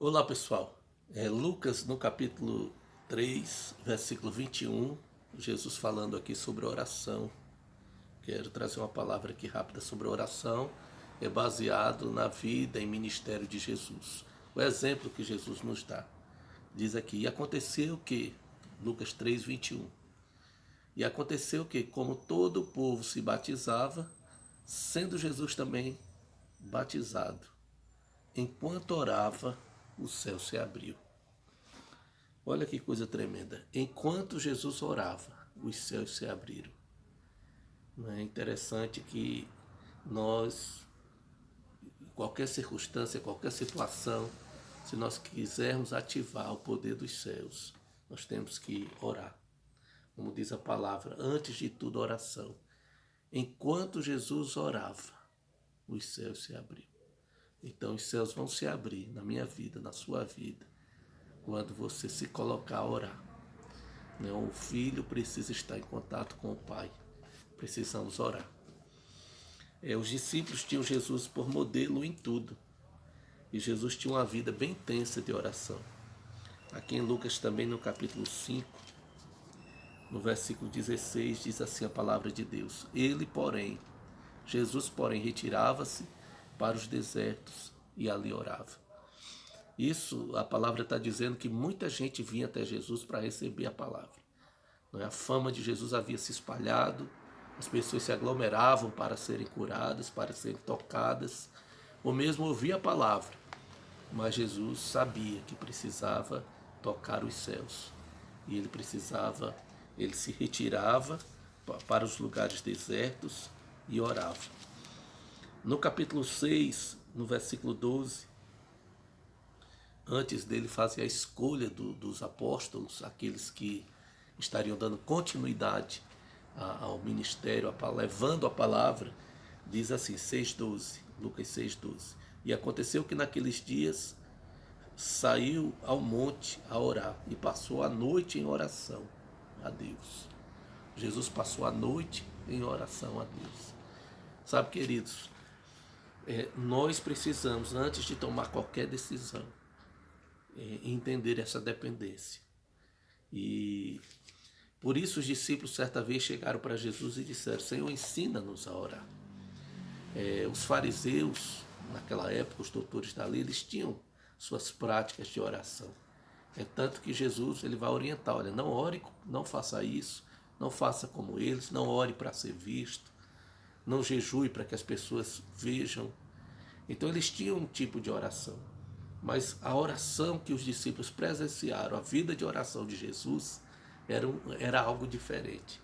Olá pessoal, Lucas no capítulo 3, versículo 21, Jesus falando aqui sobre oração. Quero trazer uma palavra aqui rápida sobre oração, é baseado na vida e ministério de Jesus. O exemplo que Jesus nos dá. Diz aqui, e aconteceu que, Lucas 3, 21, e aconteceu que, como todo o povo se batizava, sendo Jesus também batizado, enquanto orava, o céu se abriu. Olha que coisa tremenda. Enquanto Jesus orava, os céus se abriram. É interessante que nós, em qualquer circunstância, qualquer situação, se nós quisermos ativar o poder dos céus, nós temos que orar. Como diz a palavra, antes de tudo oração. Enquanto Jesus orava, os céus se abriram. Então os céus vão se abrir na minha vida, na sua vida, quando você se colocar a orar. O filho precisa estar em contato com o Pai. Precisamos orar. Os discípulos tinham Jesus por modelo em tudo. E Jesus tinha uma vida bem intensa de oração. Aqui em Lucas também no capítulo 5, no versículo 16, diz assim a palavra de Deus. Jesus, porém, retirava-se para os desertos e ali orava. Isso, a palavra está dizendo que muita gente vinha até Jesus para receber a palavra. A fama de Jesus havia se espalhado, as pessoas se aglomeravam para serem curadas, para serem tocadas, ou mesmo ouvir a palavra. Mas Jesus sabia que precisava tocar os céus. E ele se retirava para os lugares desertos e orava. No capítulo 6, no versículo 12, antes dele fazer a escolha dos apóstolos, aqueles que estariam dando continuidade ao ministério, levando a palavra, diz assim, 6,12, Lucas 6,12. E aconteceu que naqueles dias saiu ao monte a orar e passou a noite em oração a Deus. Jesus passou a noite em oração a Deus. Sabe, queridos, nós precisamos, antes de tomar qualquer decisão, entender essa dependência. E por isso os discípulos certa vez chegaram para Jesus e disseram, Senhor, ensina-nos a orar. Os fariseus, naquela época, os doutores da lei, eles tinham suas práticas de oração. É tanto que Jesus ele vai orientar, olha, não ore, não faça isso, não faça como eles, não ore para ser visto, não jejue para que as pessoas vejam. Então eles tinham um tipo de oração. Mas a oração que os discípulos presenciaram, a vida de oração de Jesus, era algo diferente.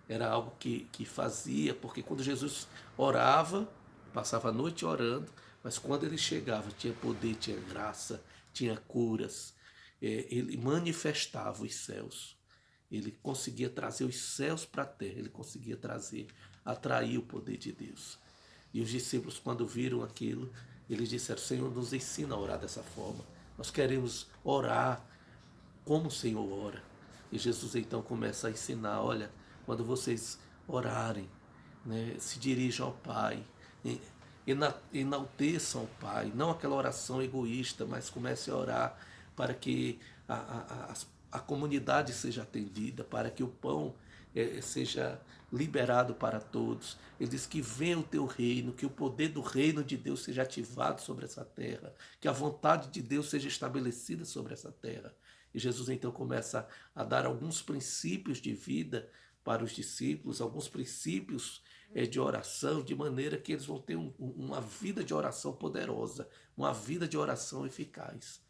Era algo que fazia, porque quando Jesus orava, passava a noite orando, mas quando ele chegava, tinha poder, tinha graça, tinha curas, ele manifestava os céus. Ele conseguia trazer os céus para a terra, ele conseguia atrair o poder de Deus. E os discípulos, quando viram aquilo, eles disseram, Senhor, nos ensina a orar dessa forma. Nós queremos orar como o Senhor ora. E Jesus então começa a ensinar, olha, quando vocês orarem, se dirijam ao Pai, enalteçam o Pai, não aquela oração egoísta, mas comece a orar para que a comunidade seja atendida, para que o pão seja liberado para todos. Ele diz que venha o teu reino, que o poder do reino de Deus seja ativado sobre essa terra, que a vontade de Deus seja estabelecida sobre essa terra. E Jesus então começa a dar alguns princípios de vida para os discípulos, alguns princípios de oração, de maneira que eles vão ter uma vida de oração poderosa, uma vida de oração eficaz.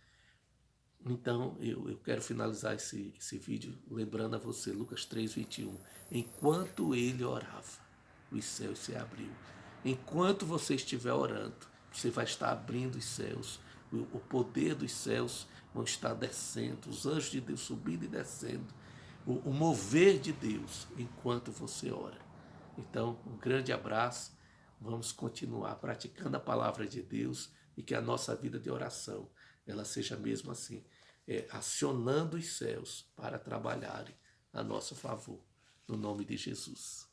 Então, eu quero finalizar esse vídeo lembrando a você, Lucas 3, 21. Enquanto ele orava, os céus se abriu. Enquanto você estiver orando, você vai estar abrindo os céus. O poder dos céus vão estar descendo, os anjos de Deus subindo e descendo. O mover de Deus enquanto você ora. Então, um grande abraço. Vamos continuar praticando a palavra de Deus e que a nossa vida de oração ela seja mesmo assim, acionando os céus para trabalharem a nosso favor. No nome de Jesus.